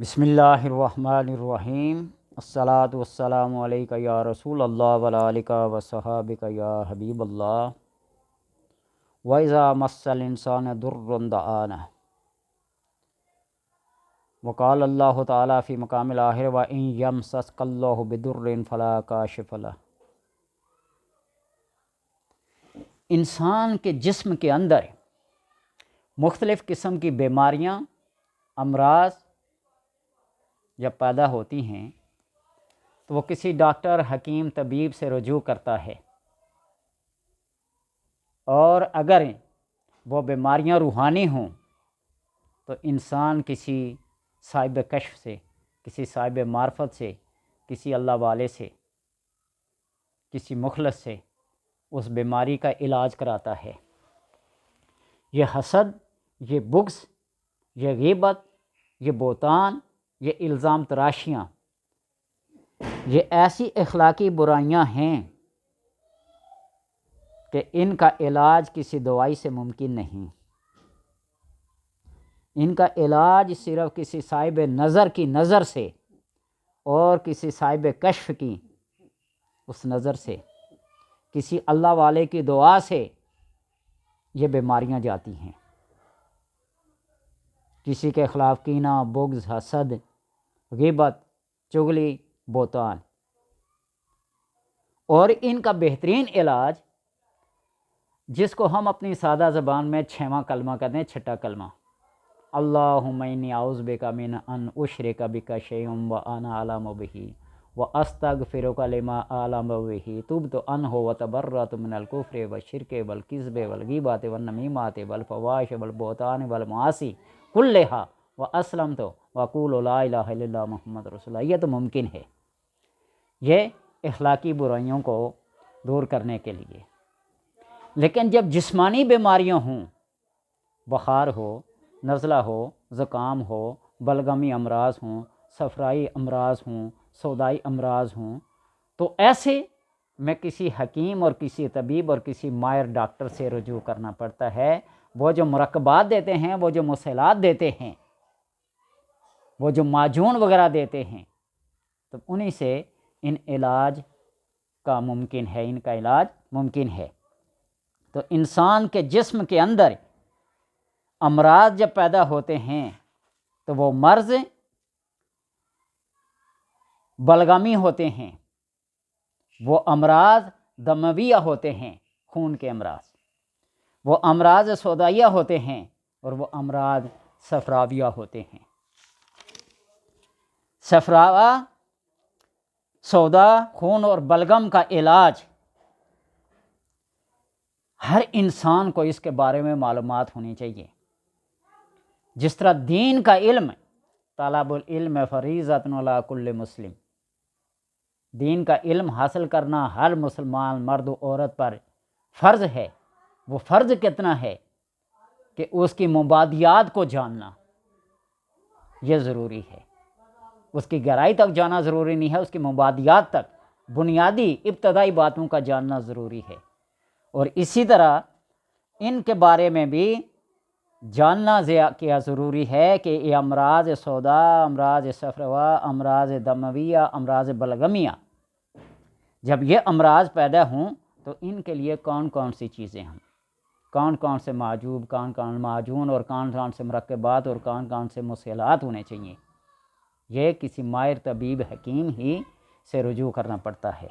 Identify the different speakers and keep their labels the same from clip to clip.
Speaker 1: بسم اللہ الرحمن الرحیم۔ الصلاۃ والسلام علیکہ یا رسول اللہ وعلی آلکہ وصحابکہ یا حبیب اللہ۔ وَإِذَا مَسَّ الْإِنسَانَ ضُرٌّ دَعَانَا۔ وقال اللہ تعالیٰ فی مقام الآخر وَإِن يَمْسَسْكَ اللَّهُ بِضُرٍّ فَلَا كَاشِفَ لَهُ۔ انسان کے جسم کے اندر مختلف قسم کی بیماریاں، امراض جب پیدا ہوتی ہیں تو وہ کسی ڈاکٹر، حکیم، طبیب سے رجوع کرتا ہے، اور اگر وہ بیماریاں روحانی ہوں تو انسان کسی صاحب کشف سے، کسی صاحب معرفت سے، کسی اللہ والے سے، کسی مخلص سے اس بیماری کا علاج کراتا ہے۔ یہ حسد، یہ بغض، یہ غیبت، یہ بہتان، یہ الزام تراشیاں، یہ ایسی اخلاقی برائیاں ہیں کہ ان کا علاج کسی دوائی سے ممکن نہیں۔ ان کا علاج صرف کسی صاحب نظر کی نظر سے اور کسی صاحب کشف کی اس نظر سے، کسی اللہ والے کی دعا سے یہ بیماریاں جاتی ہیں۔ کسی کے خلاف کینہ، بغض، حسد، غیبت، چغلی، بہتان، اور ان کا بہترین علاج جس کو ہم اپنی سادہ زبان میں 6واں کلمہ کہتے ہیں، چھٹا کلمہ، اللہم انی اعوذ بک من ان اشرک بک شیئا وانا اعلم بہ واستغفرک لما اعلم بہ تبت عنہ وتبرأت من الکفر والشرک والکذب والغیبۃ والنمیمۃ والفواحش والبہتان والمعاصی کلھا واسلمت واقول لا الہ الا اللہ محمد رسول اللہ۔ یہ تو ممکن ہے، یہ اخلاقی برائیوں کو دور کرنے کے لیے۔ لیکن جب جسمانی بیماریاں ہوں، بخار ہو، نزلہ ہو، زکام ہو، بلغمی امراض ہوں، صفرائی امراض ہوں، سودائی امراض ہوں، تو ایسے میں کسی حکیم اور کسی طبیب اور کسی ماہر ڈاکٹر سے رجوع کرنا پڑتا ہے۔ وہ جو مرکبات دیتے ہیں، وہ جو مسحلات دیتے ہیں، وہ جو معجون وغیرہ دیتے ہیں، تو انہی سے ان علاج کا ممکن ہے، ان کا علاج ممکن ہے۔ تو انسان کے جسم کے اندر امراض جب پیدا ہوتے ہیں تو وہ مرض بلغمی ہوتے ہیں، وہ امراض دمویہ ہوتے ہیں، خون کے امراض، وہ امراض سودائیہ ہوتے ہیں، اور وہ امراض صفراویہ ہوتے ہیں۔ صفراوا، سودا، خون اور بلغم کا علاج ہر انسان کو اس کے بارے میں معلومات ہونی چاہیے۔ جس طرح دین کا علم، طلب العلم فریضۃ علی کل مسلم، دین کا علم حاصل کرنا ہر مسلمان مرد و عورت پر فرض ہے۔ وہ فرض کتنا ہے کہ اس کی مبادیات کو جاننا یہ ضروری ہے۔ اس کی گہرائی تک جانا ضروری نہیں ہے، اس کی مبادیات تک، بنیادی ابتدائی باتوں کا جاننا ضروری ہے۔ اور اسی طرح ان کے بارے میں بھی جاننا کیا ضروری ہے کہ یہ امراض سودا، امراض صفروا، امراض دمویہ، امراض بلغمیہ، جب یہ امراض پیدا ہوں تو ان کے لیے کون کون سی چیزیں ہیں، کون کون سے معجوب، کون کون معجون، اور کون کون سے مرکبات اور کون کون سے مسحلات ہونے چاہیے، یہ کسی ماہر طبیب حکیم ہی سے رجوع کرنا پڑتا ہے۔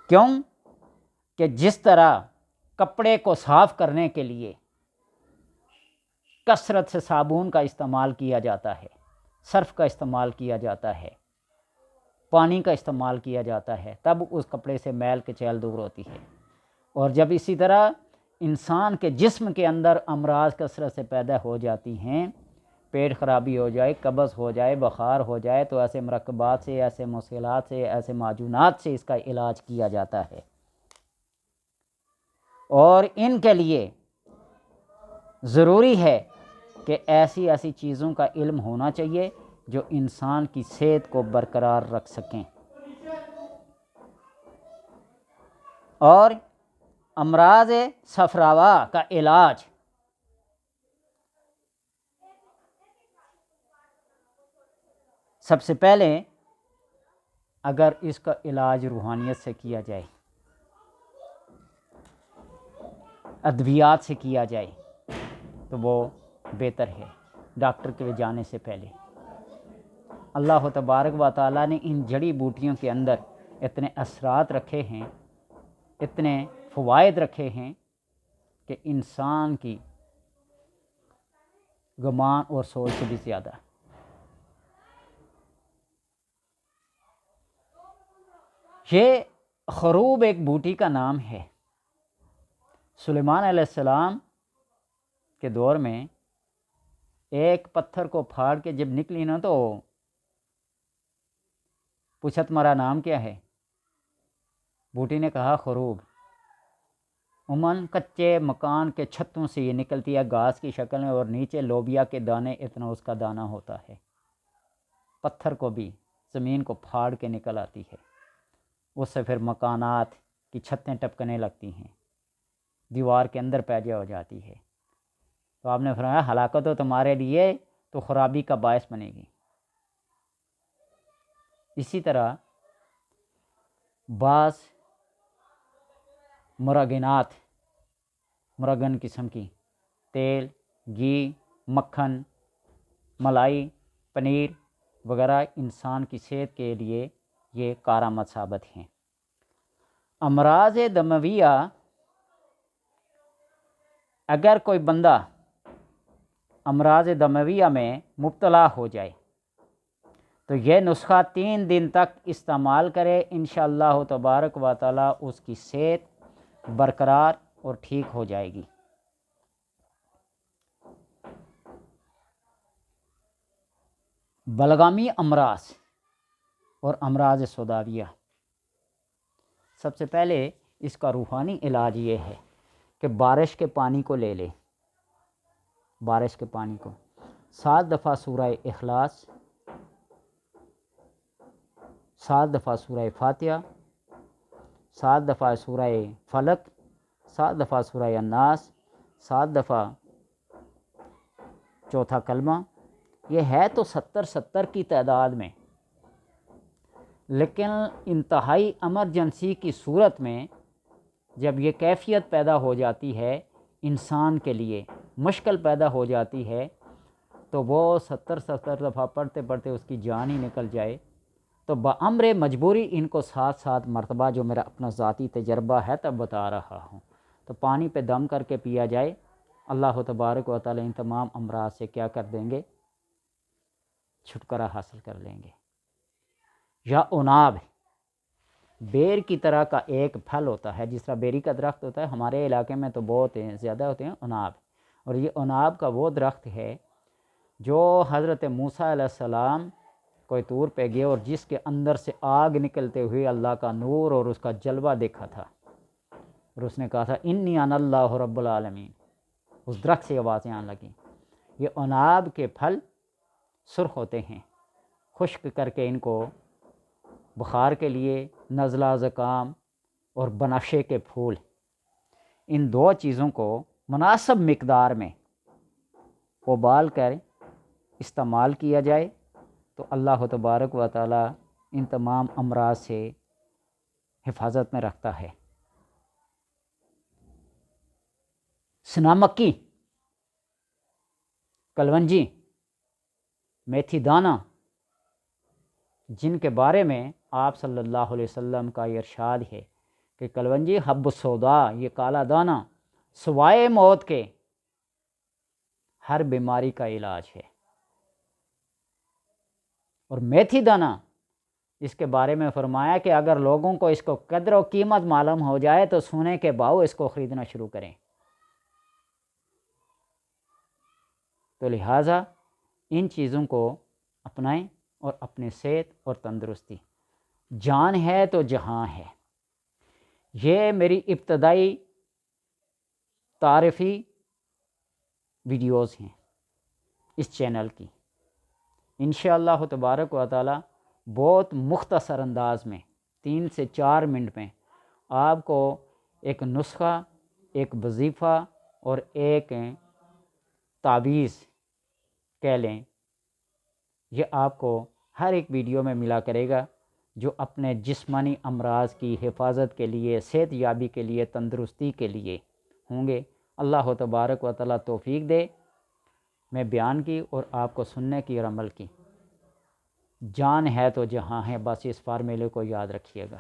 Speaker 1: کیوں کہ جس طرح کپڑے کو صاف کرنے کے لیے کثرت سے صابن کا استعمال کیا جاتا ہے، صرف کا استعمال کیا جاتا ہے، پانی کا استعمال کیا جاتا ہے، تب اس کپڑے سے میل کچیل دور ہوتی ہے، اور جب اسی طرح انسان کے جسم کے اندر امراض کثرت سے پیدا ہو جاتی ہیں، پیٹ خرابی ہو جائے، قبض ہو جائے، بخار ہو جائے، تو ایسے مرکبات سے، ایسے مسحلات سے، ایسے معجونات سے اس کا علاج کیا جاتا ہے۔ اور ان کے لیے ضروری ہے کہ ایسی ایسی چیزوں کا علم ہونا چاہیے جو انسان کی صحت کو برقرار رکھ سکیں۔ اور امراض صفراوا کا علاج سب سے پہلے اگر اس کا علاج روحانیت سے کیا جائے، ادویات سے کیا جائے تو وہ بہتر ہے ڈاکٹر کے جانے سے پہلے۔ اللہ تبارک و تعالیٰ نے ان جڑی بوٹیوں کے اندر اتنے اثرات رکھے ہیں، اتنے فوائد رکھے ہیں کہ انسان کی گمان اور سوچ سے بھی زیادہ۔ یہ خروب ایک بوٹی کا نام ہے۔ سلیمان علیہ السلام کے دور میں ایک پتھر کو پھاڑ کے جب نکلی نا تو پوچھا تمہارا نام کیا ہے؟ بوٹی نے کہا خروب۔ عموماً کچے مکان کے چھتوں سے یہ نکلتی ہے گھاس کی شکل میں، اور نیچے لوبیا کے دانے اتنا اس کا دانہ ہوتا ہے، پتھر کو بھی زمین کو پھاڑ کے نکل آتی ہے، اس سے پھر مکانات کی چھتیں ٹپکنے لگتی ہیں، دیوار کے اندر پیدا ہو جاتی ہے۔ تو آپ نے فرمایا ہلاکت تو تمہارے لیے تو خرابی کا باعث بنے گی۔ اسی طرح بعض مراگن قسم کی تیل، گھی، مکھن، ملائی، پنیر وغیرہ انسان کی صحت کے لیے یہ کارآمد ثابت ہیں۔ امراض دمویہ، اگر کوئی بندہ امراض دمویہ میں مبتلا ہو جائے تو یہ نسخہ 3 دن تک استعمال کرے، انشاءاللہ تبارک و تعالی اس کی صحت برقرار اور ٹھیک ہو جائے گی۔ بلغامی امراض اور امراض سوداویہ، سب سے پہلے اس کا روحانی علاج یہ ہے کہ بارش کے پانی کو لے لے، بارش کے پانی کو 7 دفعہ سورہ اخلاص، 7 دفعہ سورہ فاتحہ، 7 دفعہ سورہ فلق، 7 دفعہ سورہ الناس، 7 دفعہ چوتھا کلمہ۔ یہ ہے تو 70 کی تعداد میں، لیکن انتہائی ایمرجنسی کی صورت میں جب یہ کیفیت پیدا ہو جاتی ہے، انسان کے لیے مشکل پیدا ہو جاتی ہے، تو وہ 70 دفعہ پڑھتے پڑھتے اس کی جان ہی نکل جائے، تو بامر مجبوری ان کو 7 مرتبہ، جو میرا اپنا ذاتی تجربہ ہے تب بتا رہا ہوں، تو پانی پہ دم کر کے پیا جائے، اللہ تبارک و تعالی ان تمام امراض سے کیا کر دیں گے؟ چھٹکارا حاصل کر لیں گے۔ یا عناب، بیر کی طرح کا ایک پھل ہوتا ہے، جس طرح بیری کا درخت ہوتا ہے، ہمارے علاقے میں تو بہت زیادہ ہوتے ہیں عناب، اور یہ عناب کا وہ درخت ہے جو حضرت موسیٰ علیہ السلام کوئی طور پہ گئے اور جس کے اندر سے آگ نکلتے ہوئے اللہ کا نور اور اس کا جلوہ دیکھا تھا، اور اس نے کہا تھا انی انا اللہ رب العالمین، اس درخت سے آوازیں آنے لگیں۔ یہ عناب کے پھل سرخ ہوتے ہیں، خشک کر کے ان کو بخار کے لیے، نزلہ زکام اور بنفشے کے پھول، ان 2 چیزوں کو مناسب مقدار میں ابال کر استعمال کیا جائے تو اللہ تبارک و تعالی ان تمام امراض سے حفاظت میں رکھتا ہے۔ سنامکی، کلونجی، میتھی دانہ، جن کے بارے میں آپ صلی اللہ علیہ وسلم کا ارشاد ہے کہ کلونجی حب السودا، یہ کالا دانہ سوائے موت کے ہر بیماری کا علاج ہے، اور میتھی دانہ اس کے بارے میں فرمایا کہ اگر لوگوں کو اس کو قدر و قیمت معلوم ہو جائے تو سونے کے بھاؤ اس کو خریدنا شروع کریں۔ تو لہٰذا ان چیزوں کو اپنائیں اور اپنی صحت اور تندرستی، جان ہے تو جہاں ہے۔ یہ میری ابتدائی تعارفی ویڈیوز ہیں اس چینل کی، انشاءاللہ تبارک و تعالی بہت مختصر انداز میں 3 سے 4 منٹ میں آپ کو ایک نسخہ، ایک وظیفہ اور ایک تعویذ کہہ لیں، یہ آپ کو ہر ایک ویڈیو میں ملا کرے گا، جو اپنے جسمانی امراض کی حفاظت کے لیے، صحت یابی کے لیے، تندرستی کے لیے ہوں گے۔ اللہ تبارک و تعالیٰ توفیق دے۔ میں بیان کی اور آپ کو سننے کی اور عمل کی۔ جان ہے تو جہاں ہے، بس اس فارمولے کو یاد رکھیے گا۔